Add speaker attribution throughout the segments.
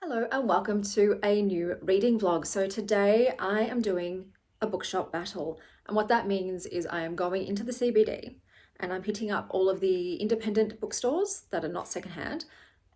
Speaker 1: Hello and welcome to a new reading vlog. So today I am doing a bookshop battle, and what that means is I am going into the CBD and I'm hitting up all of the independent bookstores that are not secondhand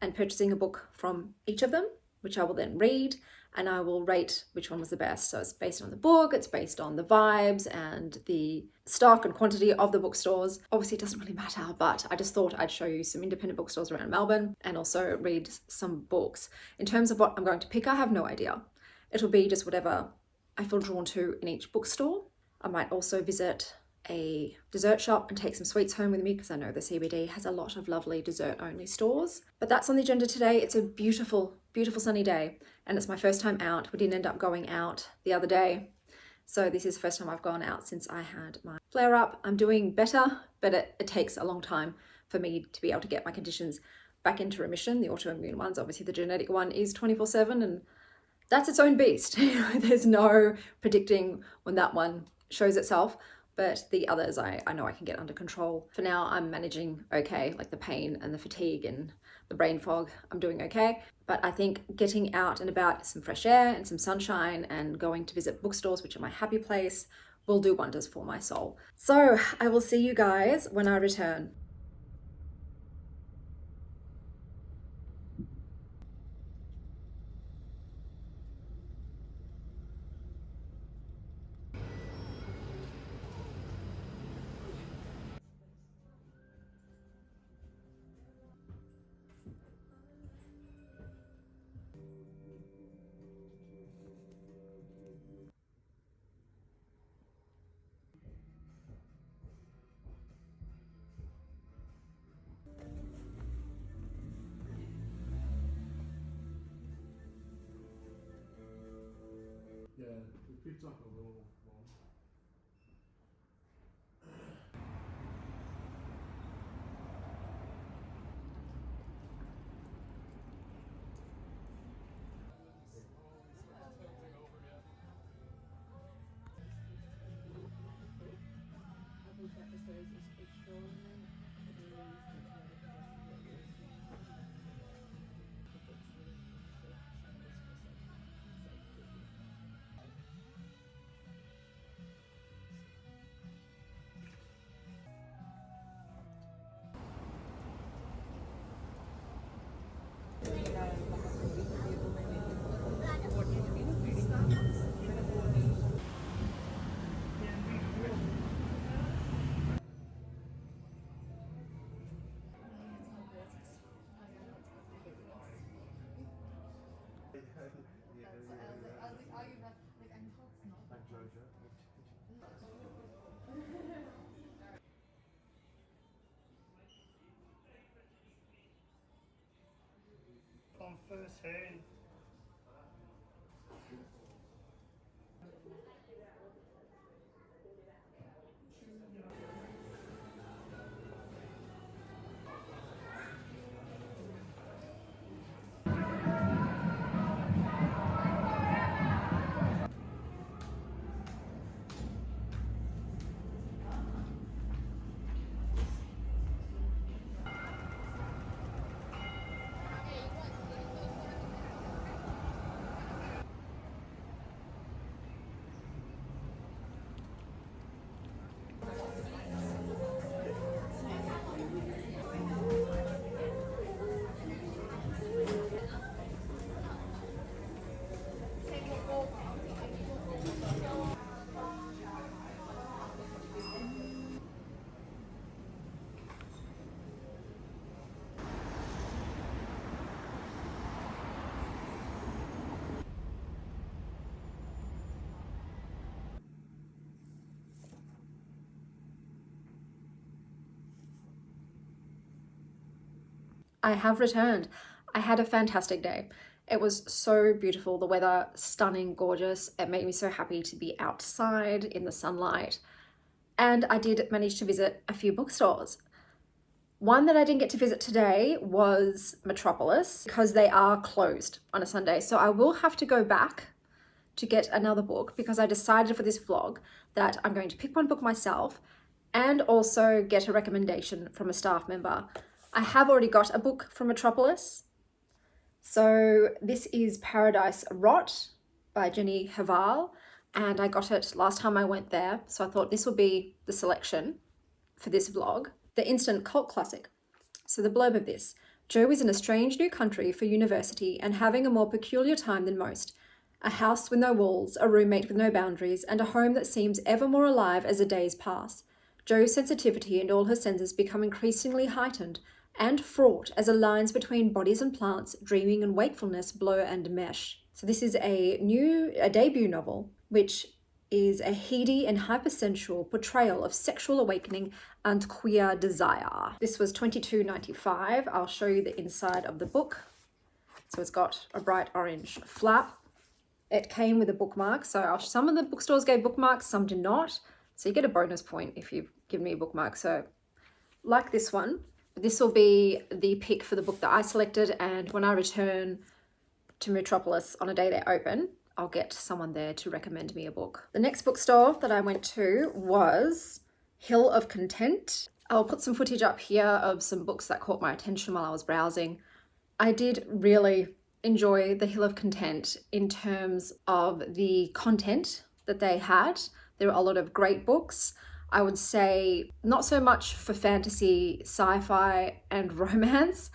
Speaker 1: and purchasing a book from each of them, which I will then read, and I will rate which one was the best. So it's based on the book, it's based on the vibes and the stock and quantity of the bookstores. Obviously it doesn't really matter, but I just thought I'd show you some independent bookstores around Melbourne and also read some books. In terms of what I'm going to pick, I have no idea. It'll be just whatever I feel drawn to in each bookstore. I might also visit a dessert shop and take some sweets home with me because I know the CBD has a lot of lovely dessert only stores. But that's on the agenda today. It's a beautiful, beautiful sunny day and it's my first time out. We didn't end up going out the other day. So this is the first time I've gone out since I had my flare up. I'm doing better, but it takes a long time for me to be able to get my conditions back into remission. The autoimmune ones, obviously the genetic one is 24/7 and that's its own beast. There's no predicting when that one shows itself. But the others, I know I can get under control. For now, I'm managing okay, like the pain and the fatigue and the brain fog, I'm doing okay. But I think getting out and about, some fresh air and some sunshine and going to visit bookstores, which are my happy place, will do wonders for my soul. So I will see you guys when I return.
Speaker 2: Yeah, we picked up a little one.
Speaker 3: From first hand.
Speaker 1: I have returned. I had a fantastic day. It was so beautiful, the weather stunning, gorgeous. It made me so happy to be outside in the sunlight. And I did manage to visit a few bookstores. One that I didn't get to visit today was Metropolis because they are closed on a Sunday. So I will have to go back to get another book because I decided for this vlog that I'm going to pick one book myself and also get a recommendation from a staff member. I have already got a book from Metropolis, So this is Paradise Rot by Jenny Haval, and I got it last time I went there, so I thought this will be the selection for this vlog. The instant cult classic. So the blurb of this: Joe is in a strange new country for university and having a more peculiar time than most. A house with no walls, a roommate with no boundaries, and a home that seems ever more alive as the days pass. Joe's sensitivity and all her senses become increasingly heightened and fraught as the lines between bodies and plants, dreaming and wakefulness blur and mesh. So this is a debut novel, which is a heady and hypersensual portrayal of sexual awakening and queer desire. This was $22.95. I'll show you the inside of the book. So it's got a bright orange flap. It came with a bookmark. So some of the bookstores gave bookmarks, some did not. So you get a bonus point if you give me a bookmark. So like this one, this will be the pick for the book that I selected. And when I return to Metropolis on a day they're open, I'll get someone there to recommend me a book. The next bookstore that I went to was Hill of Content. I'll put some footage up here of some books that caught my attention while I was browsing. I did really enjoy the Hill of Content in terms of the content that they had. There were a lot of great books. I would say not so much for fantasy, sci-fi, and romance.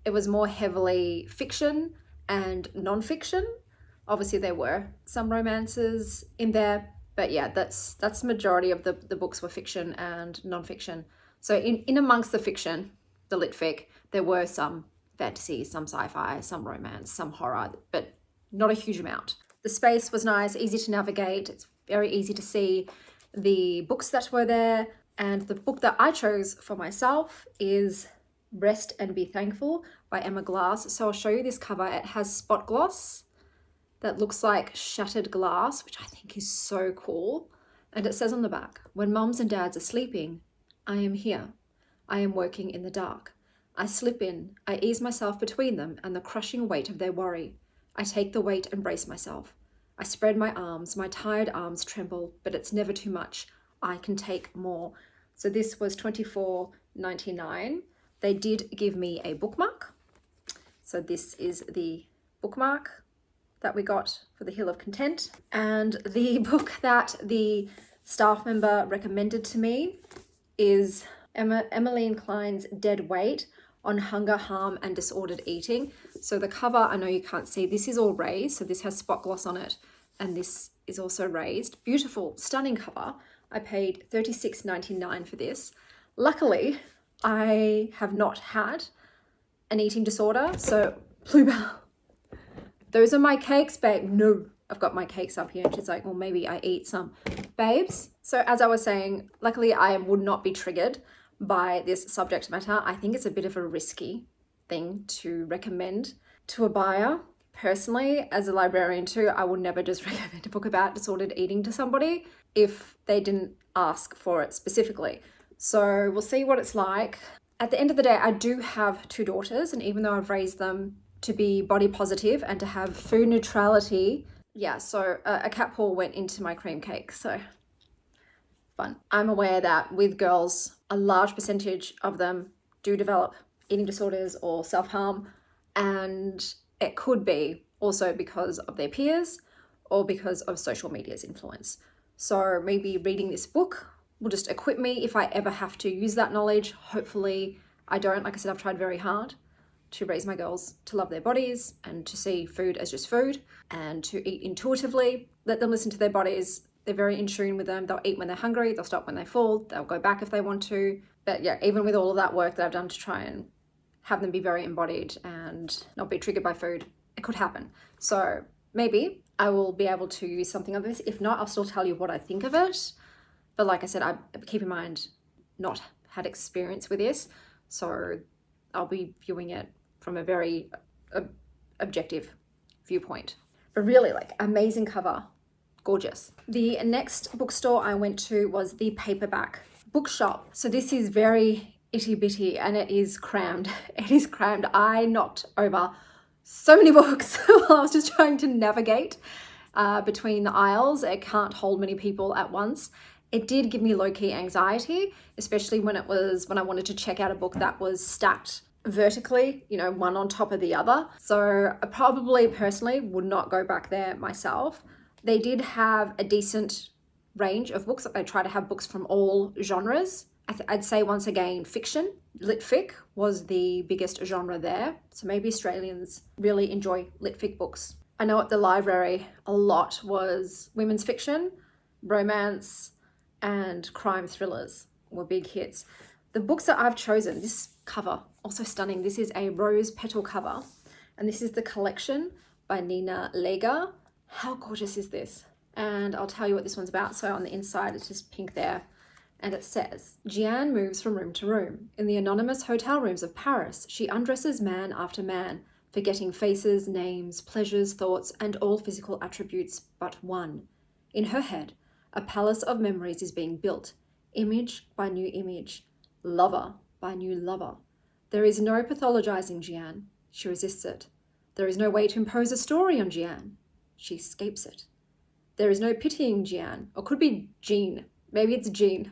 Speaker 1: It was more heavily fiction and nonfiction. Obviously there were some romances in there, but yeah, that's the majority of the books were fiction and nonfiction. So in amongst the fiction, the litfic, there were some fantasy, some sci-fi, some romance, some horror, but not a huge amount. The space was nice, easy to navigate. It's very easy to see the books that were there. And the book that I chose for myself is Rest and Be Thankful by Emma Glass. So I'll show you this cover. It has spot gloss that looks like shattered glass, which I think is so cool. And it says on the back, when mums and dads are sleeping, I am here. I am working in the dark. I slip in, I ease myself between them and the crushing weight of their worry. I take the weight and brace myself. I spread my arms, my tired arms tremble, but it's never too much. I can take more. So this was $24.99. They did give me a bookmark. So this is the bookmark that we got for the Hill of Content. And the book that the staff member recommended to me is Emmeline Klein's Dead Weight on Hunger, Harm, and Disordered Eating. So the cover, I know you can't see, this is all raised. So this has spot gloss on it, and this is also raised. Beautiful, stunning cover. I paid $36.99 for this. Luckily, I have not had an eating disorder. So Bluebell, those are my cakes, babe. No, I've got my cakes up here. And she's like, well, maybe I eat some. Babes, so as I was saying, luckily I would not be triggered by this subject matter. I think it's a bit of a risky thing to recommend to a buyer. Personally, as a librarian too, I would never just recommend a book about disordered eating to somebody if they didn't ask for it specifically. So we'll see what it's like. At the end of the day, I do have two daughters, and even though I've raised them to be body positive and to have food neutrality, yeah, so a cat paw went into my cream cake, so fun. I'm aware that with girls, a large percentage of them do develop eating disorders or self-harm, and it could be also because of their peers or because of social media's influence. So maybe reading this book will just equip me if I ever have to use that knowledge. Hopefully I don't. Like I said, I've tried very hard to raise my girls to love their bodies and to see food as just food and to eat intuitively. Let them listen to their bodies. They're very in tune with them. They'll eat when they're hungry. They'll stop when they fall. They'll go back if they want to. But yeah, even with all of that work that I've done to try and have them be very embodied and not be triggered by food, it could happen. So maybe I will be able to use something of this. If not, I'll still tell you what I think of it. But like I said, I keep in mind, not had experience with this. So I'll be viewing it from a very objective viewpoint. But really, like, amazing cover. Gorgeous. The next bookstore I went to was the Paperback Bookshop. So this is very itty bitty and it is crammed. It is crammed. I knocked over so many books while I was just trying to navigate between the aisles. It can't hold many people at once. It did give me low-key anxiety, especially when I wanted to check out a book that was stacked vertically, you know, one on top of the other. So I probably personally would not go back there myself. They did have a decent range of books. They try to have books from all genres. I'd say once again, fiction, litfic was the biggest genre there. So maybe Australians really enjoy litfic books. I know at the library a lot was women's fiction, romance, and crime thrillers were big hits. The books that I've chosen, this cover, also stunning. This is a rose petal cover, and this is the collection by Nina Lega. How gorgeous is this? And I'll tell you what this one's about. So on the inside, it's just pink there. And it says, Jeanne moves from room to room. In the anonymous hotel rooms of Paris, she undresses man after man, forgetting faces, names, pleasures, thoughts, and all physical attributes but one. In her head, a palace of memories is being built, image by new image, lover by new lover. There is no pathologizing Jeanne. She resists it. There is no way to impose a story on Jeanne. She escapes it. There is no pitying Jeanne, or could be Jean. Maybe it's Jean.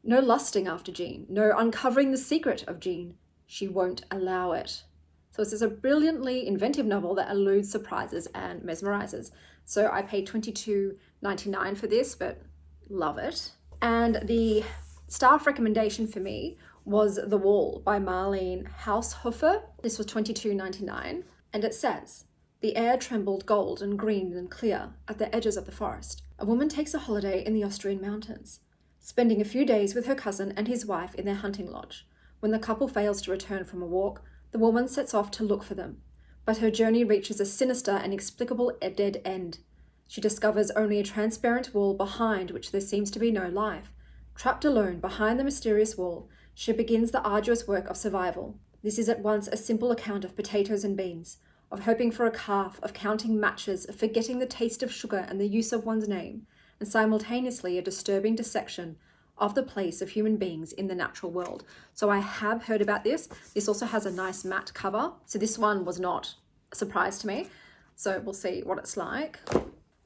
Speaker 1: No lusting after Jean. No uncovering the secret of Jean. She won't allow it. So this is a brilliantly inventive novel that eludes surprises and mesmerizes. So I paid $22.99 for this, but love it. And the staff recommendation for me was The Wall by Marlene Haushofer. This was $22.99. And it says, the air trembled gold and green and clear at the edges of the forest. A woman takes a holiday in the Austrian mountains, spending a few days with her cousin and his wife in their hunting lodge. When the couple fails to return from a walk, the woman sets off to look for them. But her journey reaches a sinister and inexplicable dead end. She discovers only a transparent wall behind which there seems to be no life. Trapped alone behind the mysterious wall, she begins the arduous work of survival. This is at once a simple account of potatoes and beans, of hoping for a calf, of counting matches, of forgetting the taste of sugar and the use of one's name, and simultaneously a disturbing dissection of the place of human beings in the natural world. So I have heard about this. This also has a nice matte cover. So this one was not a surprise to me. So we'll see what it's like.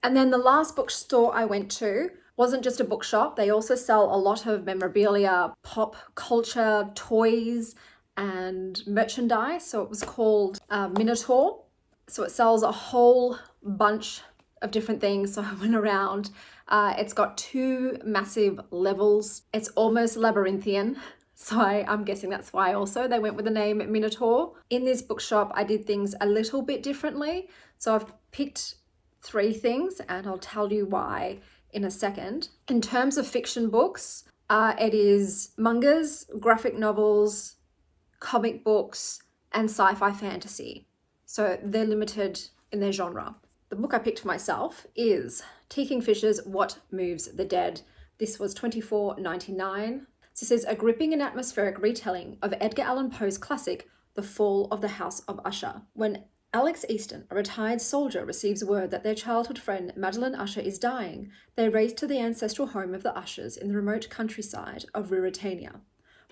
Speaker 1: And then the last bookstore I went to wasn't just a bookshop. They also sell a lot of memorabilia, pop culture, toys, and merchandise. So it was called Minotaur. So it sells a whole bunch of different things. So I went around. It's got 2 massive levels. It's almost labyrinthian. So I'm guessing that's why also they went with the name Minotaur. In this bookshop, I did things a little bit differently. So I've picked 3 things and I'll tell you why in a second. In terms of fiction books, it is mangas, graphic novels, comic books, and sci-fi fantasy. So they're limited in their genre. The book I picked for myself is T. Kingfisher's What Moves the Dead. This was $24.99. This is a gripping and atmospheric retelling of Edgar Allan Poe's classic, The Fall of the House of Usher. When Alex Easton, a retired soldier, receives word that their childhood friend Madeline Usher is dying, they race to the ancestral home of the Ushers in the remote countryside of Ruritania.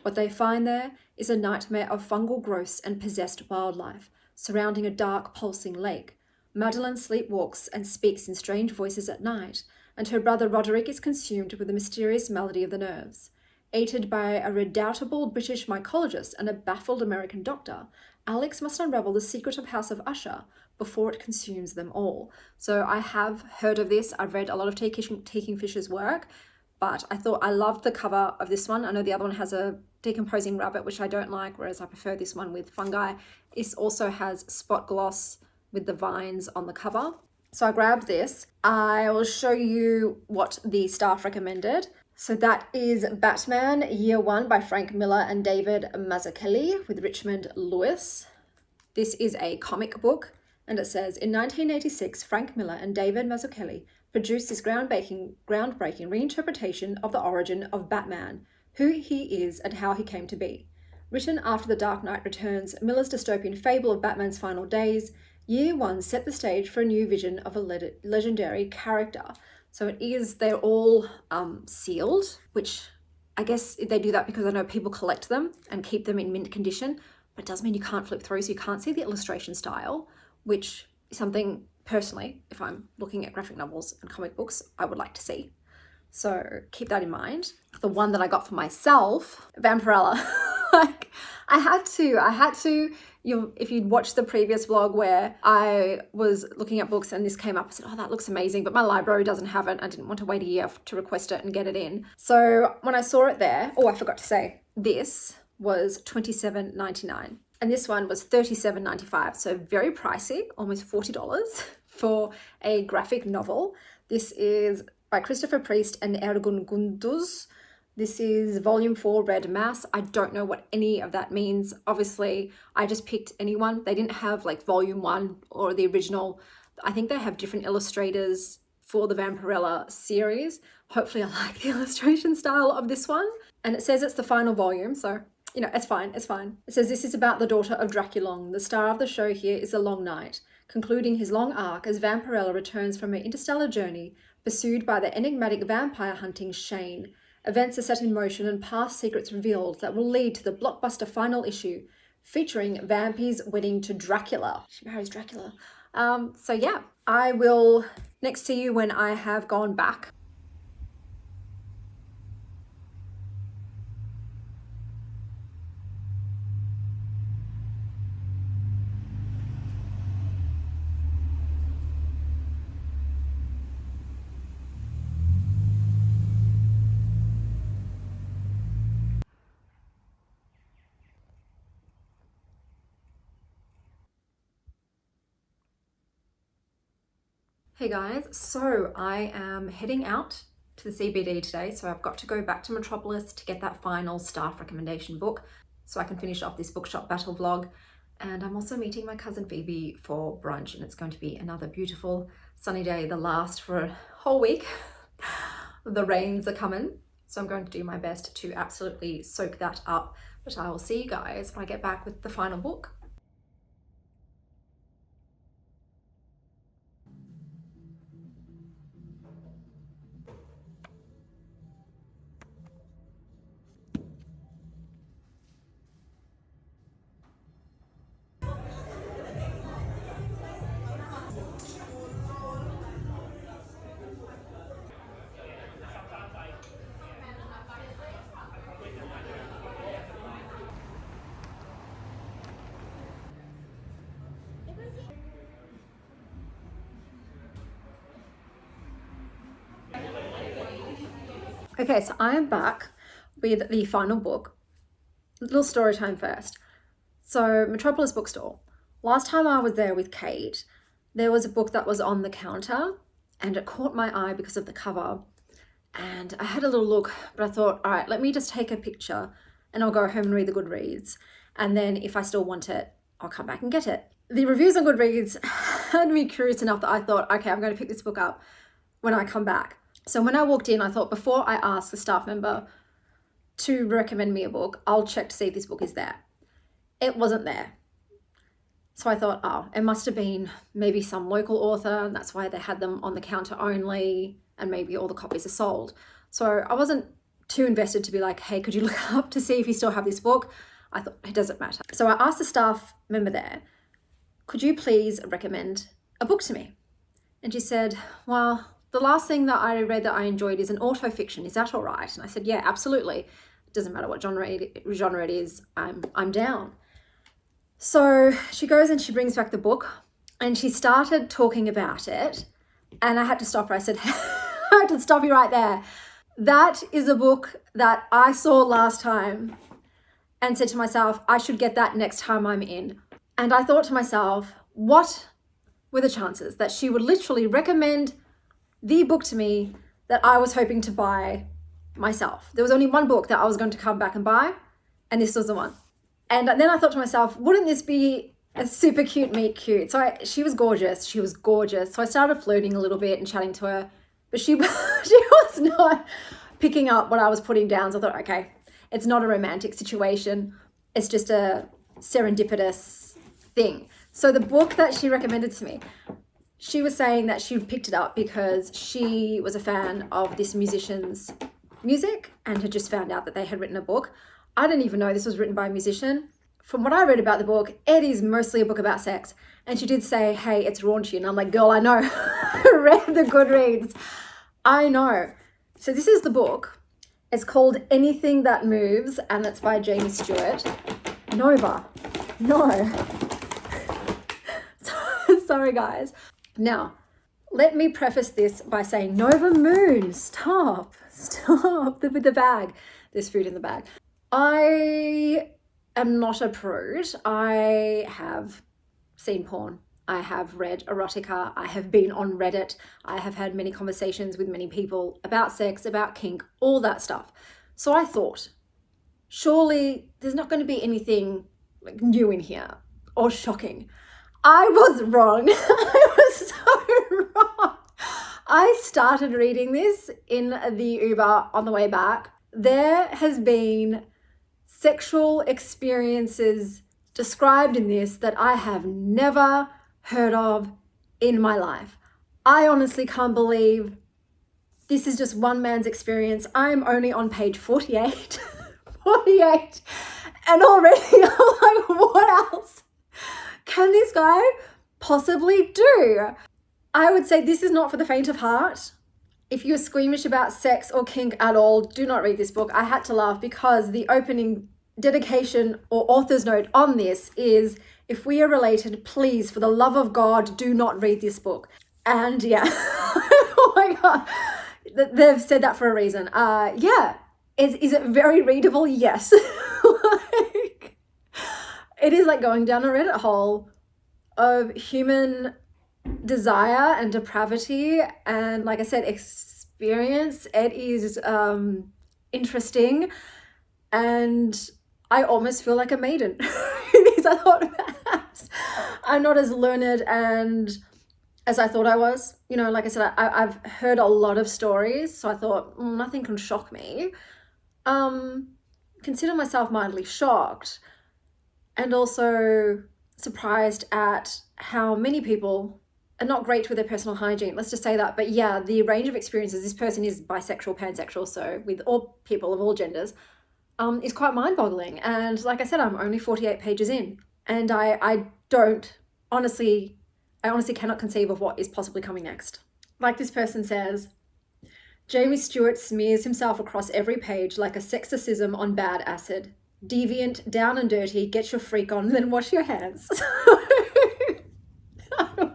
Speaker 1: What they find there is a nightmare of fungal growths and possessed wildlife, surrounding a dark, pulsing lake. Madeline sleepwalks and speaks in strange voices at night, and her brother Roderick is consumed with the mysterious malady of the nerves. Aided by a redoubtable British mycologist and a baffled American doctor, Alex must unravel the secret of House of Usher before it consumes them all. So I have heard of this. I've read a lot of T. Kingfisher's work, but I thought I loved the cover of this one. I know the other one has a decomposing rabbit, which I don't like, whereas I prefer this one with fungi. This also has spot gloss with the vines on the cover. So I grabbed this. I will show you what the staff recommended. So that is Batman Year One by Frank Miller and David Mazzucchelli with Richmond Lewis. This is a comic book, and it says, in 1986, Frank Miller and David Mazzucchelli produced this groundbreaking reinterpretation of the origin of Batman, who he is and how he came to be. Written after The Dark Knight Returns, Miller's dystopian fable of Batman's final days, Year One set the stage for a new vision of a legendary character. So it is, they're all sealed, which I guess they do that because I know people collect them and keep them in mint condition, but it does mean you can't flip through, so you can't see the illustration style, which is something personally, if I'm looking at graphic novels and comic books, I would like to see. So keep that in mind. The one that I got for myself, Vampirella. Like, I had to. If you'd watched the previous vlog where I was looking at books and this came up, I said, oh, that looks amazing, but my library doesn't have it. I didn't want to wait a year to request it and get it in. So when I saw it there, oh, I forgot to say, this was $27.99 and this one was $37.95. So very pricey, almost $40 for a graphic novel. This is by Christopher Priest and Ergun Gunduz. This is volume 4, Red Mass. I don't know what any of that means. Obviously, I just picked anyone. They didn't have like volume 1 or the original. I think they have different illustrators for the Vampirella series. Hopefully I like the illustration style of this one. And it says it's the final volume, so you know, it's fine. It says this is about the daughter of Draculon. The star of the show here is a long night, concluding his long arc as Vampirella returns from her interstellar journey, pursued by the enigmatic vampire hunting Shane. Events are set in motion and past secrets revealed that will lead to the blockbuster final issue, featuring Vampy's wedding to Dracula. She marries Dracula. So yeah, I will next see you when I have gone back. Hey guys, so I am heading out to the CBD today, so I've got to go back to Metropolis to get that final staff recommendation book so I can finish off this Bookshop Battle vlog. And I'm also meeting my cousin Phoebe for brunch, and it's going to be another beautiful sunny day, the last for a whole week. The rains are coming, so I'm going to do my best to absolutely soak that up, but I will see you guys when I get back with the final book. Okay, so I am back with the final book. Little story time first. So Metropolis bookstore. Last time I was there with Kate, there was a book that was on the counter and it caught my eye because of the cover. And I had a little look, but I thought, all right, let me just take a picture and I'll go home and read the Goodreads. And then if I still want it, I'll come back and get it. The reviews on Goodreads had me curious enough that I thought, okay, I'm going to pick this book up when I come back. So when I walked in, I thought before I ask the staff member to recommend me a book, I'll check to see if this book is there. It wasn't there. So I thought, oh, it must have been maybe some local author, and that's why they had them on the counter only, and maybe all the copies are sold. So I wasn't too invested to be like, hey, could you look up to see if you still have this book? I thought, it doesn't matter. So I asked the staff member there, could you please recommend a book to me? And she said, well, the last thing that I read that I enjoyed is an auto-fiction. Is that all right? And I said, yeah, absolutely. It doesn't matter what genre it is, I'm down. So she goes and she brings back the book and she started talking about it. And I had to stop her. I said, I had to stop you right there. That is a book that I saw last time and said to myself, I should get that next time I'm in. And I thought to myself, what were the chances that she would literally recommend the book to me that I was hoping to buy myself? There was only one book that I was going to come back and buy, and this was the one. And then I thought to myself, wouldn't this be a super cute meet cute? So she was gorgeous. She was gorgeous. So I started flirting a little bit and chatting to her, but she was not picking up what I was putting down. So I thought, okay, it's not a romantic situation. It's just a serendipitous thing. So the book that she recommended to me, she was saying that she picked it up because she was a fan of this musician's music and had just found out that they had written a book. I didn't even know this was written by a musician. From what I read about the book, it is mostly a book about sex. And she did say, hey, it's raunchy. And I'm like, girl, I know. I read the Goodreads. I know. So this is the book. It's called Anything That Moves, and it's by Jamie Stewart. Nova. No. Sorry, guys. Now, let me preface this by saying, Nova Moon, stop with the bag. There's food in the bag. I am not a prude. I have seen porn. I have read erotica. I have been on Reddit. I have had many conversations with many people about sex, about kink, all that stuff. So I thought, surely there's not going to be anything like new in here or shocking. I was wrong. I was so wrong. I started reading this in the Uber on the way back. There has been sexual experiences described in this that I have never heard of in my life. I honestly can't believe this is just one man's experience. I'm only on page 48. 48. And already I'm like, what else can this guy possibly do? I would say this is not for the faint of heart. If you're squeamish about sex or kink at all, do not read this book. I had to laugh because the opening dedication or author's note on this is, if we are related, please, for the love of God, do not read this book. And yeah, oh my God, they've said that for a reason. Yeah, is it very readable? Yes. Like, it is like going down a Reddit hole of human desire and depravity, and like I said, experience. It is interesting, and I almost feel like a maiden because I thought perhaps I'm not as learned and as I thought I was. You know, like I said, I've heard a lot of stories, so I thought nothing can shock me. Consider myself mildly shocked and also surprised at how many people are not great with their personal hygiene. Let's just say that. But yeah, the range of experiences, this person is bisexual, pansexual, so with all people of all genders, is quite mind-boggling. And like I said, I'm only 48 pages in, and I honestly cannot conceive of what is possibly coming next. Like this person says, Jamie Stewart smears himself across every page like a sexorcism on bad acid. Deviant, down and dirty, get your freak on, then wash your hands. I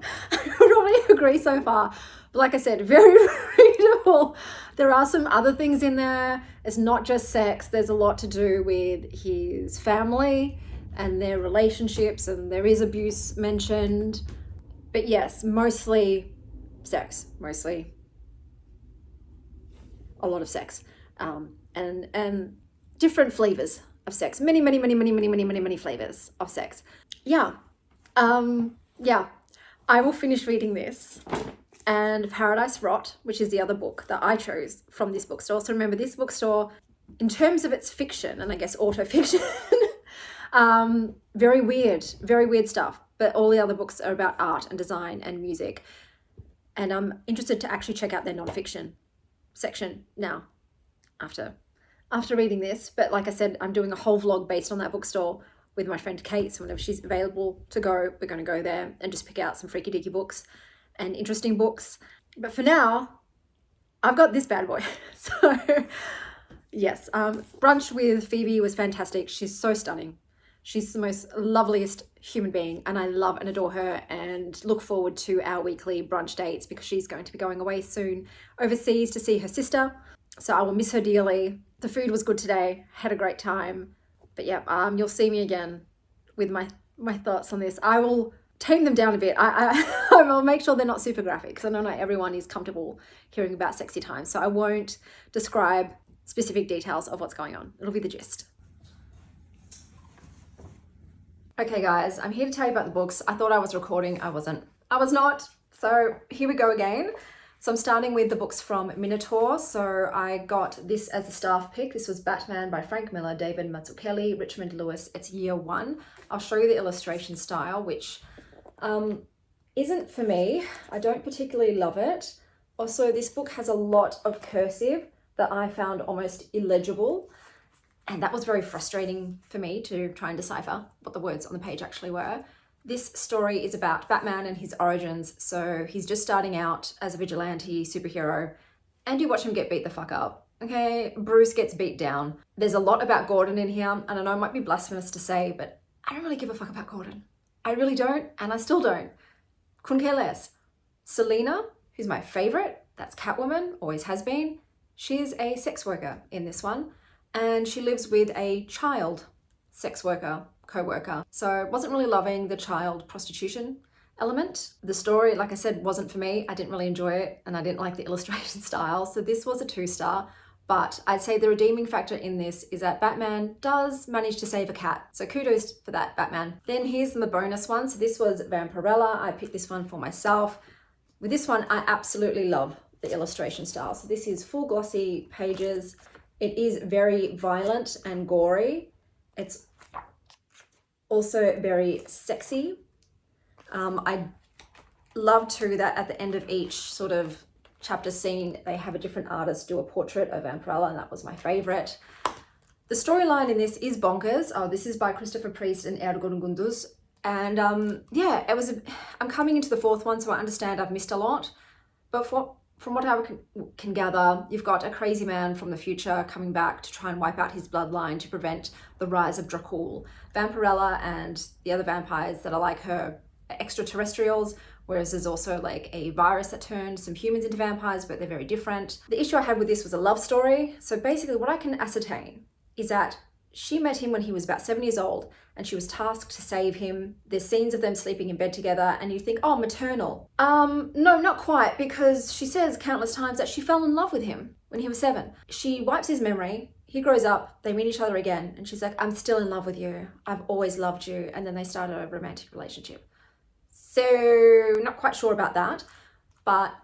Speaker 1: probably agree so far. But like I said, very readable. There are some other things in there. It's not just sex. There's a lot to do with his family and their relationships, and there is abuse mentioned. But yes, mostly sex. Mostly a lot of sex. And different flavors of sex. Many flavors of sex. Yeah. Yeah. I will finish reading this and Paradise Rot, which is the other book that I chose from this bookstore. So remember, this bookstore, in terms of its fiction, and I guess auto-fiction, very weird stuff. But all the other books are about art and design and music. And I'm interested to actually check out their nonfiction section now after reading this. But like I said, I'm doing a whole vlog based on that bookstore with my friend Kate. So whenever she's available to go, we're going to go there and just pick out some freaky deaky books and interesting books. But for now, I've got this bad boy. So yes, brunch with Phoebe was fantastic. She's so stunning. She's the most loveliest human being, and I love and adore her and look forward to our weekly brunch dates because she's going to be going away soon overseas to see her sister. So I will miss her dearly. The food was good today. Had a great time. But yeah, you'll see me again with my thoughts on this. I will tame them down a bit. I will make sure they're not super graphic because I know not everyone is comfortable hearing about sexy times. So I won't describe specific details of what's going on. It'll be the gist. Okay guys, I'm here to tell you about the books. I thought I was recording, I wasn't. I was not. So here we go again. So I'm starting with the books from Minotaur. So I got this as a staff pick. This was Batman by Frank Miller, David Mazzucchelli, Richmond Lewis. It's year 1. I'll show you the illustration style, which isn't for me. I don't particularly love it. Also, this book has a lot of cursive that I found almost illegible. And that was very frustrating for me to try and decipher what the words on the page actually were. This story is about Batman and his origins. So he's just starting out as a vigilante superhero, and you watch him get beat the fuck up Okay, Bruce gets beat down. There's a lot about Gordon in here, and I know it might be blasphemous to say, but I don't really give a fuck about Gordon. I really don't, and I still don't. Couldn't care less. Selena, who's my favorite, that's Catwoman, always has been. She's a sex worker in this one, and she lives with a child sex worker, co-worker. So wasn't really loving the child prostitution element. The story, like I said, wasn't for me. I didn't really enjoy it, and I didn't like the illustration style. So this was a 2-star. But I'd say the redeeming factor in this is that Batman does manage to save a cat. So kudos for that, Batman. Then here's the bonus one. So this was Vampirella. I picked this one for myself. With this one, I absolutely love the illustration style. So this is full glossy pages. It is very violent and gory. It's also very sexy. I love too that at the end of each sort of chapter scene, they have a different artist do a portrait of Vampirella, and that was my favorite. The storyline in this is bonkers. Oh, this is by Christopher Priest and Ergun Gunduz. And yeah, I'm coming into the 4th one, so I understand I've missed a lot. But from what I can gather, you've got a crazy man from the future coming back to try and wipe out his bloodline to prevent the rise of Dracul. Vampirella and the other vampires that are like her extraterrestrials, whereas there's also like a virus that turned some humans into vampires, but they're very different. The issue I had with this was a love story. So basically what I can ascertain is that she met him when he was about 7 years old, and she was tasked to save him. There's scenes of them sleeping in bed together, and you think, oh, maternal. No, not quite, because she says countless times that she fell in love with him when he was 7. She wipes his memory, he grows up, they meet each other again, and she's like, I'm still in love with you. I've always loved you. And then they start a romantic relationship. So not quite sure about that, but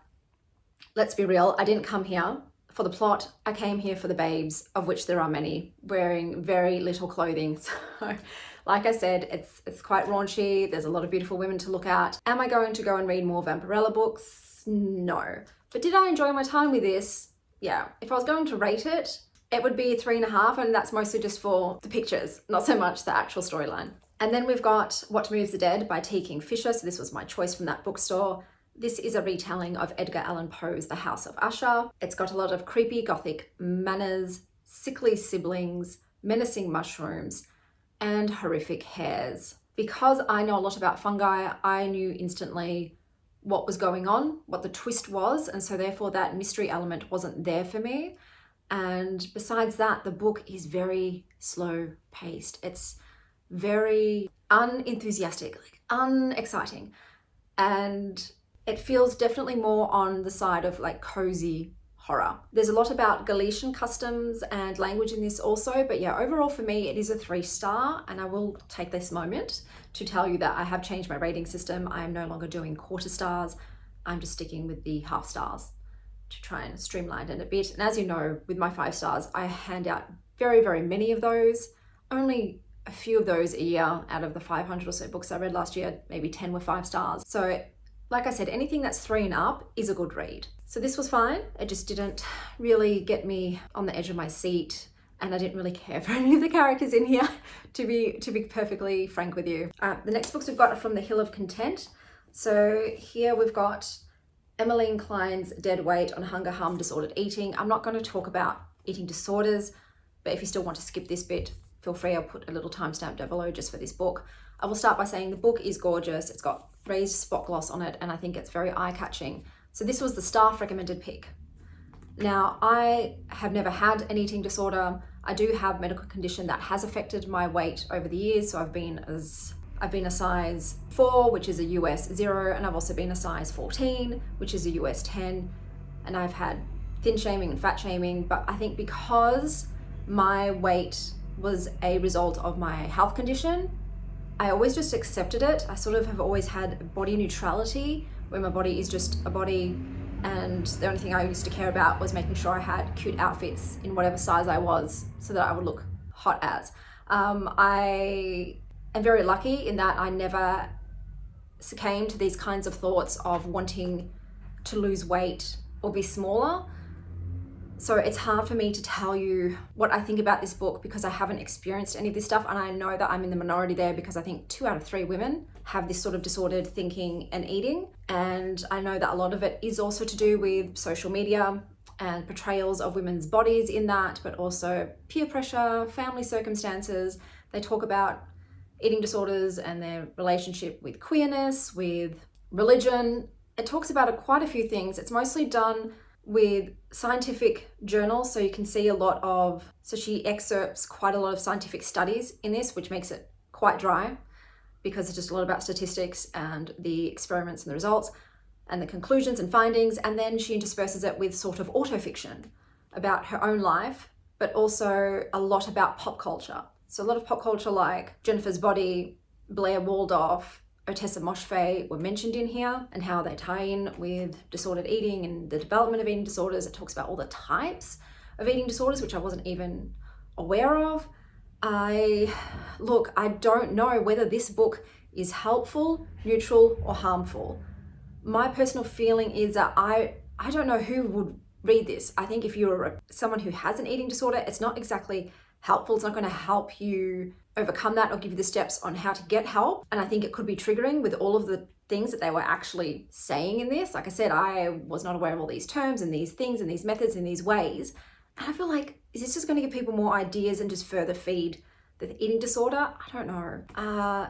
Speaker 1: let's be real, I didn't come here for the plot. I came here for the babes, of which there are many, wearing very little clothing. So like I said, it's quite raunchy. There's a lot of beautiful women to look at. Am I going to go and read more Vampirella books? No. But did I enjoy my time with this? Yeah. If I was going to rate it, it would be 3.5, and that's mostly just for the pictures, not so much the actual storyline. And then we've got What Moves the Dead by T. Kingfisher. So this was my choice from that bookstore. This is a retelling of Edgar Allan Poe's The House of Usher. It's got a lot of creepy gothic manners, sickly siblings, menacing mushrooms, and horrific hares. Because I know a lot about fungi, I knew instantly what was going on, what the twist was, and so therefore that mystery element wasn't there for me. And besides that, the book is very slow paced. It's very unenthusiastic, like unexciting. And it feels definitely more on the side of like cozy horror. There's a lot about Galician customs and language in this also, but yeah, overall for me, it is a 3-star, and I will take this moment to tell you that I have changed my rating system. I am no longer doing quarter stars. I'm just sticking with the half stars to try and streamline it a bit. And as you know, with my 5 stars, I hand out very, very many of those. Only a few of those a year out of the 500 or so books I read last year, maybe 10 were 5 stars. So like I said, anything that's 3 and up is a good read. So this was fine. It just didn't really get me on the edge of my seat, and I didn't really care for any of the characters in here, to be perfectly frank with you. The next books we've got are from the Hill of Content. So here we've got Emmeline Klein's Dead Weight on Hunger, Harm, Disordered Eating. I'm not going to talk about eating disorders, but if you still want to skip this bit, feel free. I'll put a little timestamp down below just for this book. I will start by saying the book is gorgeous. It's got raised spot gloss on it, and I think it's very eye-catching. So this was the staff recommended pick. Now, I have never had an eating disorder. I do have a medical condition that has affected my weight over the years. So I've been a size 4, which is a US 0, and I've also been a size 14, which is a US 10. And I've had thin shaming and fat shaming, but I think because my weight was a result of my health condition, I always just accepted it. I sort of have always had body neutrality, where my body is just a body, and the only thing I used to care about was making sure I had cute outfits in whatever size I was so that I would look hot as. I am very lucky in that I never succumbed to these kinds of thoughts of wanting to lose weight or be smaller. So it's hard for me to tell you what I think about this book because I haven't experienced any of this stuff, and I know that I'm in the minority there because I think 2 out of 3 women have this sort of disordered thinking and eating. And I know that a lot of it is also to do with social media and portrayals of women's bodies in that, but also peer pressure, family circumstances. They talk about eating disorders and their relationship with queerness, with religion. It talks about quite a few things. It's mostly done with scientific journals, so you can see a lot of, so she excerpts quite a lot of scientific studies in this, which makes it quite dry because it's just a lot about statistics and the experiments and the results and the conclusions and findings. And then she intersperses it with sort of autofiction about her own life, but also a lot about pop culture. So a lot of pop culture like Jennifer's Body, Blair Waldorf, Otessa Moshfegh were mentioned in here, and how they tie in with disordered eating and the development of eating disorders. It talks about all the types of eating disorders, which I wasn't even aware of. I don't know whether this book is helpful, neutral, or harmful. My personal feeling is that I don't know who would read this. I think if you're someone who has an eating disorder, it's not exactly helpful. It's not going to help you overcome that or give you the steps on how to get help. And I think it could be triggering with all of the things that they were actually saying in this. Like I said, I was not aware of all these terms and these things and these methods and these ways. And I feel like, is this just going to give people more ideas and just further feed the eating disorder? I don't know. I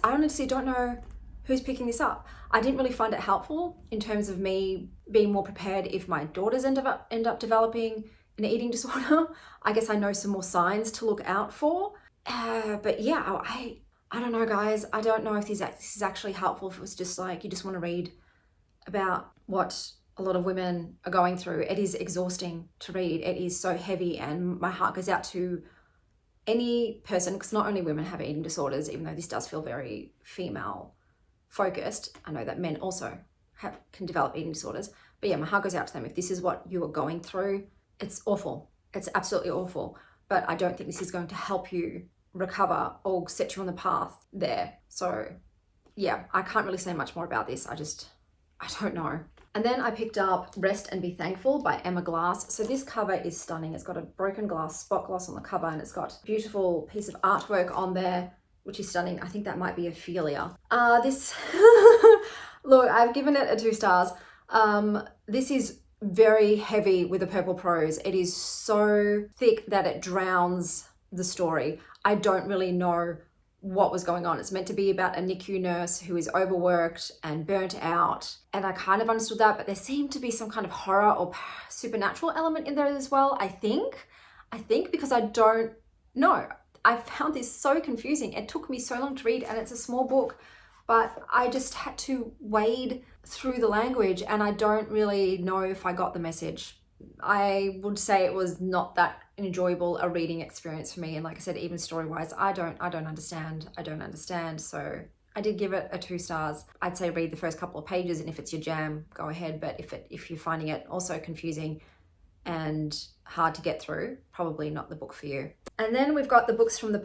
Speaker 1: honestly don't know who's picking this up. I didn't really find it helpful in terms of me being more prepared if my daughters end up developing an eating disorder. I guess I know some more signs to look out for. But yeah, I don't know, guys. I don't know if this is actually helpful. If it was just like you just want to read about what a lot of women are going through. It is exhausting to read. It is so heavy, and my heart goes out to any person, because not only women have eating disorders, even though this does feel very female focused. I know that men also can develop eating disorders. But yeah, my heart goes out to them. If this is what you are going through, it's awful. It's absolutely awful. But I don't think this is going to help you recover or set you on the path there. So yeah, I can't really say much more about this. I don't know. And then I picked up Rest and Be Thankful by Emma Glass. So this cover is stunning. It's got a broken glass spot gloss on the cover, and it's got a beautiful piece of artwork on there, which is stunning. I think that might be Ophelia. Look, I've given it 2 stars. This is very heavy with the purple prose. It is so thick that it drowns the story. I don't really know what was going on. It's meant to be about a NICU nurse who is overworked and burnt out. And I kind of understood that, but there seemed to be some kind of horror or supernatural element in there as well, I think, because I don't know. I found this so confusing. It took me so long to read, and it's a small book, but I just had to wade through the language, and I don't really know if I got the message. I would say it was not that enjoyable a reading experience for me. And like I said, even story-wise, I don't understand. So I did give it 2 stars. I'd say read the first couple of pages, and if it's your jam, go ahead. But if you're finding it also confusing and hard to get through, probably not the book for you. And then we've got the books from the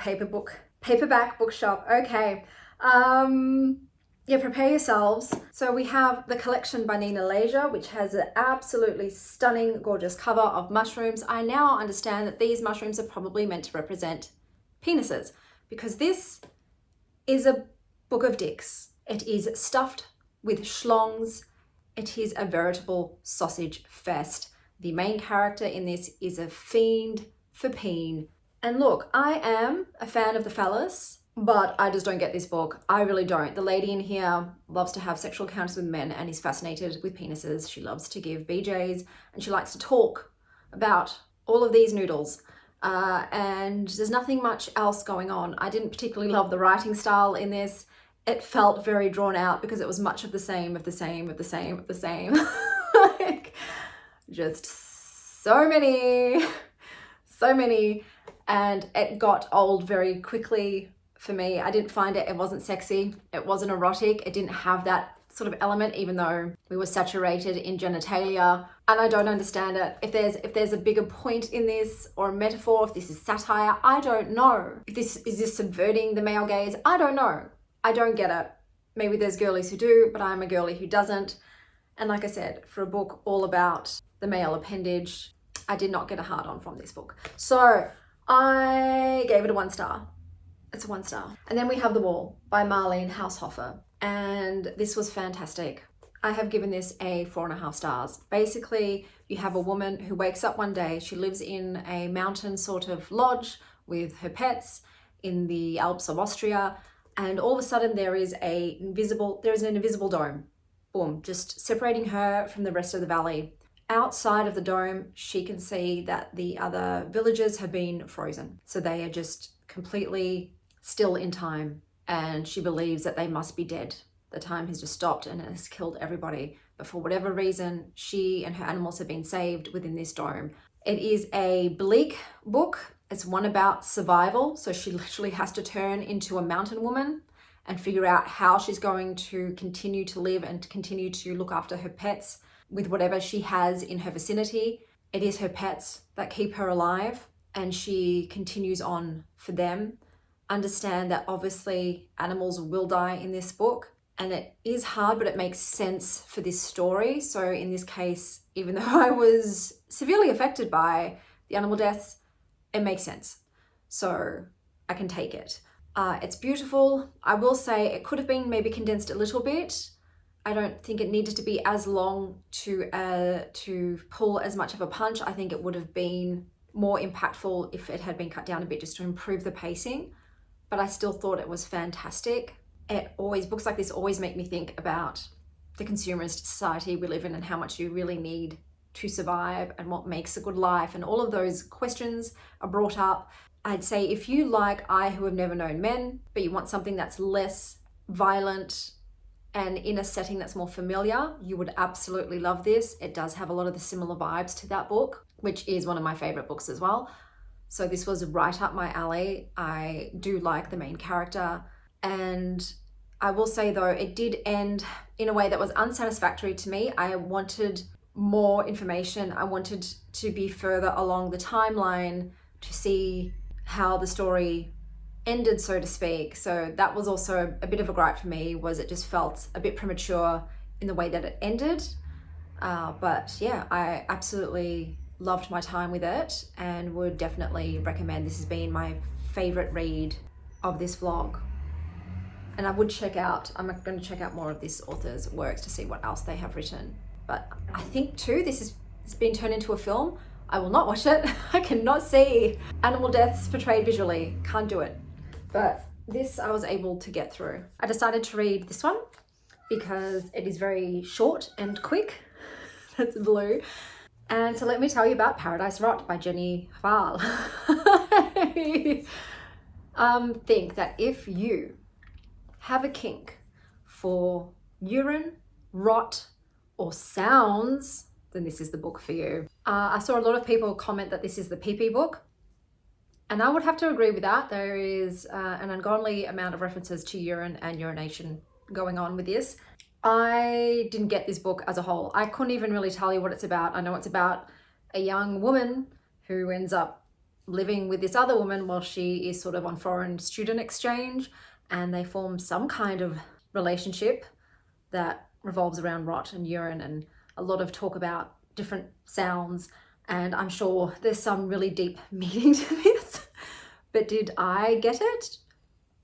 Speaker 1: paperback bookshop. Okay. Yeah, prepare yourselves. So we have the collection by Nina Leisure, which has an absolutely stunning, gorgeous cover of mushrooms. I now understand that these mushrooms are probably meant to represent penises, because this is a book of dicks. It is stuffed with schlongs. It is a veritable sausage fest. The main character in this is a fiend for peen. And look, I am a fan of the phallus, but I just don't get this book. I really don't. The lady in here loves to have sexual encounters with men and is fascinated with penises. She loves to give BJs, and she likes to talk about all of these noodles. And there's nothing much else going on. I didn't particularly love the writing style in this. It felt very drawn out because it was much of the same. Like, just so many. And it got old very quickly for me. I didn't find it. It wasn't sexy. It wasn't erotic. It didn't have that sort of element, even though we were saturated in genitalia. And I don't understand it. If there's a bigger point in this, or a metaphor, if this is satire, I don't know. Is this subverting the male gaze? I don't know. I don't get it. Maybe there's girlies who do, but I'm a girly who doesn't. And like I said, for a book all about the male appendage, I did not get a hard on from this book. So I gave it a 1 star. It's a 1 star. And then we have The Wall by Marlene Haushofer. And this was fantastic. I have given this a 4.5 stars. Basically, you have a woman who wakes up one day, she lives in a mountain sort of lodge with her pets in the Alps of Austria, and all of a sudden there is an invisible dome. Boom, just separating her from the rest of the valley. Outside of the dome, she can see that the other villagers have been frozen. So they are just completely still in time, and she believes that they must be dead. The time has just stopped and it has killed everybody. But for whatever reason, she and her animals have been saved within this dome. It is a bleak book. It's one about survival. So she literally has to turn into a mountain woman and figure out how she's going to continue to live and to continue to look after her pets with whatever she has in her vicinity. It is her pets that keep her alive, and she continues on for them. Understand that obviously animals will die in this book, and it is hard, but it makes sense for this story. So in this case, even though I was severely affected by the animal deaths, it makes sense. So I can take it. It's beautiful. I will say it could have been maybe condensed a little bit. I don't think it needed to be as long to pull as much of a punch. I think it would have been more impactful if it had been cut down a bit just to improve the pacing. But I still thought it was fantastic. Books like this always make me think about the consumerist society we live in and how much you really need to survive and what makes a good life. And all of those questions are brought up. I'd say if you like I Who Have Never Known Men, but you want something that's less violent and in a setting that's more familiar, you would absolutely love this. It does have a lot of the similar vibes to that book, which is one of my favorite books as well. So this was right up my alley. I do like the main character. And I will say though, it did end in a way that was unsatisfactory to me. I wanted more information. I wanted to be further along the timeline to see how the story ended, so to speak. So that was also a bit of a gripe for me, was it just felt a bit premature in the way that it ended. But yeah, I absolutely loved my time with it and would definitely recommend. This has been my favorite read of this vlog. And I'm going to check out more of this author's works to see what else they have written. But I think too, it's been turned into a film. I will not watch it. I cannot see animal deaths portrayed visually. Can't do it. But this I was able to get through. I decided to read this one because it is very short and quick. That's blue. And so let me tell you about Paradise Rot by Jenny Hval. Think that if you have a kink for urine, rot, or sounds, then this is the book for you. I saw a lot of people comment that this is the pee-pee book, and I would have to agree with that. There is an ungodly amount of references to urine and urination going on with this. I didn't get this book as a whole. I couldn't even really tell you what it's about. I know it's about a young woman who ends up living with this other woman while she is sort of on foreign student exchange, and they form some kind of relationship that revolves around rot and urine and a lot of talk about different sounds. And I'm sure there's some really deep meaning to this. But did I get it?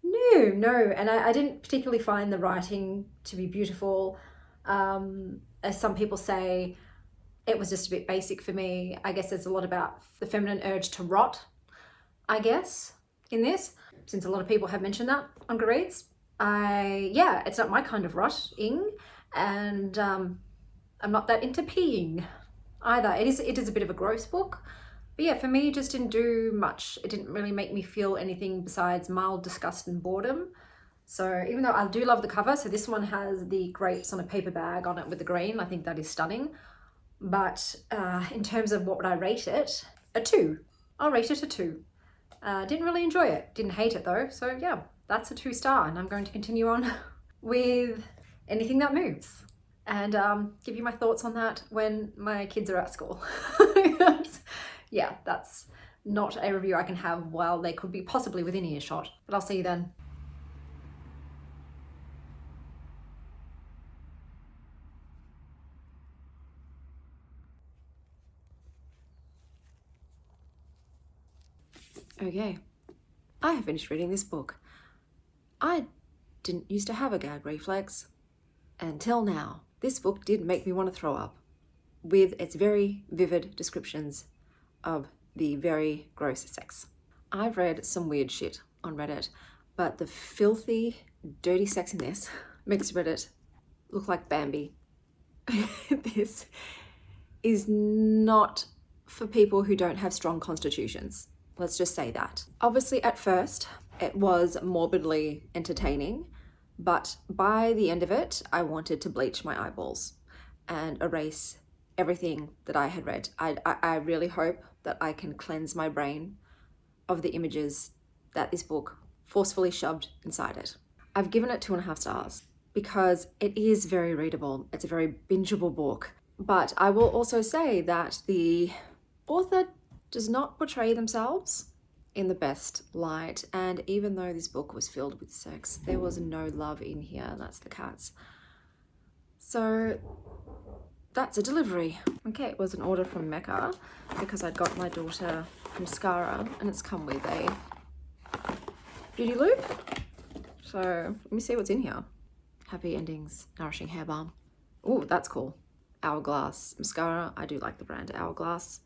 Speaker 1: No. And I didn't particularly find the writing to be beautiful. As some people say, it was just a bit basic for me. I guess there's a lot about the feminine urge to rot, I guess, in this. Since a lot of people have mentioned that on Goodreads. It's not my kind of rotting, and I'm not that into peeing either. It is a bit of a gross book, but yeah, for me, it just didn't do much. It didn't really make me feel anything besides mild disgust and boredom. So even though I do love the cover, so this one has the grapes on a paper bag on it with the green. I think that is stunning. But in terms of what would I rate it, a 2. I'll rate it a 2. Didn't really enjoy it. Didn't hate it though. So yeah, that's a 2-star, and I'm going to continue on with anything that moves and give you my thoughts on that when my kids are at school. Yeah, that's not a review I can have while they could be possibly within earshot, but I'll see you then. Okay, I have finished reading this book. I didn't used to have a gag reflex until now. this book did make me want to throw up with its very vivid descriptions of the very gross sex. I've read some weird shit on Reddit, but the filthy, dirty sex in this makes Reddit look like Bambi. This is not for people who don't have strong constitutions. Let's just say that. Obviously, at first, it was morbidly entertaining, but by the end of it, I wanted to bleach my eyeballs and erase everything that I had read. I really hope that I can cleanse my brain of the images that this book forcefully shoved inside it. I've given it 2.5 stars because it is very readable. It's a very bingeable book. But I will also say that the author does not portray themselves in the best light. And even though this book was filled with sex, there was no love in here. That's the cats. So that's a delivery. Okay, it was an order from Mecca because I'd got my daughter mascara and it's come with a beauty loop. So let me see what's in here. Happy Endings Nourishing Hair Balm. Oh, that's cool. Hourglass mascara. I do like the brand Hourglass.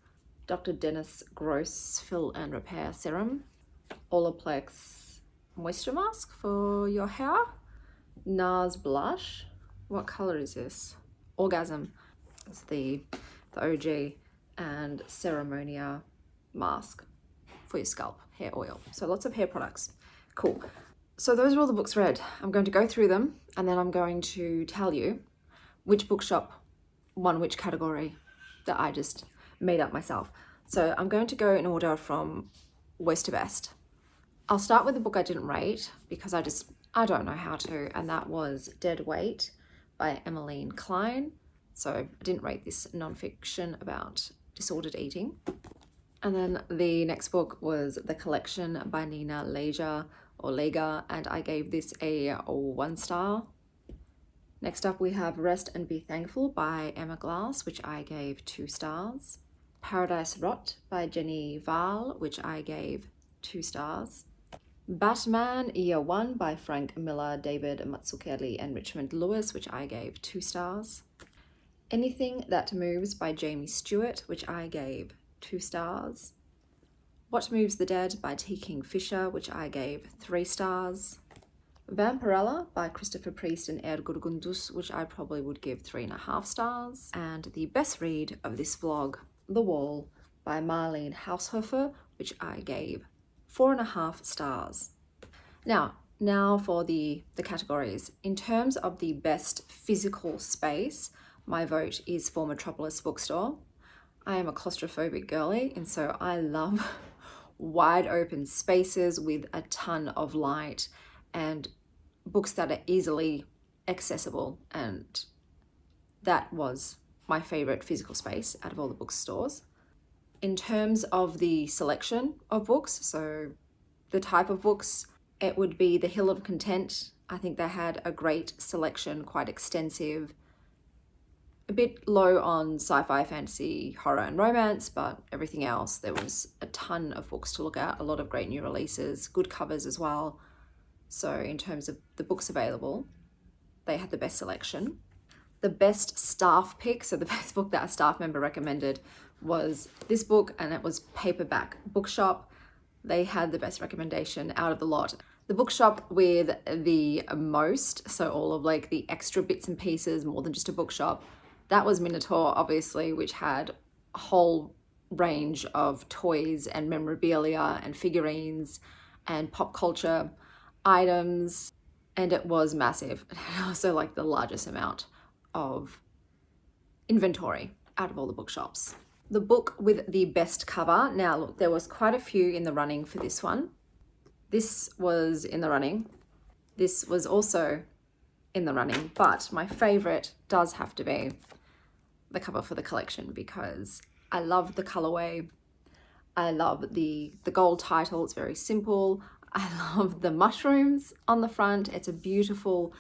Speaker 1: Dr. Dennis Gross Fill and Repair Serum. Olaplex Moisture Mask for your hair. NARS Blush. What color is this? Orgasm. It's the OG. And Ceremonia Mask for your scalp. Hair oil. So lots of hair products. Cool. So those are all the books read. I'm going to go through them and then I'm going to tell you which bookshop won which category that I just made up myself. So I'm going to go in order from worst to best. I'll start with the book I didn't rate because I don't know how to, and that was Dead Weight by Emmeline Klein. So I didn't rate this nonfiction about disordered eating. And then the next book was The Collection by Nina Lega, and I gave this a 1 star. Next up we have Rest and Be Thankful by Emma Glass, which I gave 2 stars. Paradise Rot by Jenny Val, which I gave 2 stars. Batman Year 1 by Frank Miller, David Mazzucchelli and Richmond Lewis, which I gave 2 stars. Anything That Moves by Jamie Stewart, which I gave 2 stars. What Moves the Dead by T. King Fisher, which I gave 3 stars. Vampirella by Christopher Priest and Ed Gurgundus, which I probably would give 3.5 stars. And the best read of this vlog, The Wall by Marlene Haushofer, which I gave 4.5 stars. Now for the categories. In terms of the best physical space, my vote is for Metropolis Bookstore. I am a claustrophobic girly, and so I love wide open spaces with a ton of light and books that are easily accessible, and that was my favorite physical space out of all the bookstores. In terms of the selection of books, so the type of books, it would be The Hill of Content. I think they had a great selection, quite extensive, a bit low on sci-fi, fantasy, horror and romance, but everything else, there was a ton of books to look at, a lot of great new releases, good covers as well. So in terms of the books available, they had the best selection. The best staff pick, so the best book that a staff member recommended was this book, and it was Paperback. Bookshop, they had the best recommendation out of the lot. The bookshop with the most, so all of like the extra bits and pieces, more than just a bookshop, that was Minotaur, obviously, which had a whole range of toys and memorabilia and figurines and pop culture items, and it was massive. It had also like the largest amount of inventory out of all the bookshops. The book with the best cover. Now look, there was quite a few in the running for this one. This was in the running. This was also in the running, but my favorite does have to be the cover for The Collection because I love the colorway. I love the gold title. It's very simple. I love the mushrooms on the front. It's a beautiful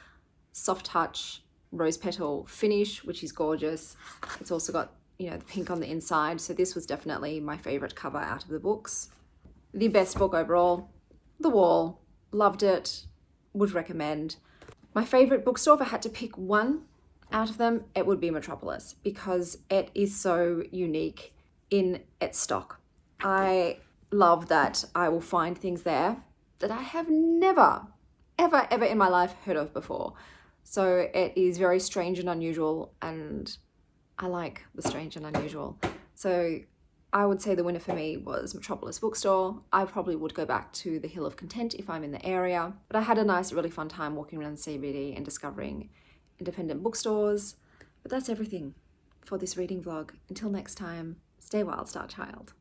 Speaker 1: soft touch rose petal finish, which is gorgeous. It's also got, you know, the pink on the inside. So this was definitely my favorite cover out of the books. The best book overall, The Wall. Loved it. Would recommend. My favorite bookstore, if I had to pick one, out of them, it would be Metropolis because it is so unique in its stock. I love that I will find things there that I have never, ever in my life heard of before. So it is very strange and unusual, and I like the strange and unusual. So I would say the winner for me was Metropolis Bookstore. I probably would go back to the Hill of Content if I'm in the area, but I had a nice, really fun time walking around the CBD and discovering independent bookstores. But that's everything for this reading vlog. Until next time, stay wild, Star Child.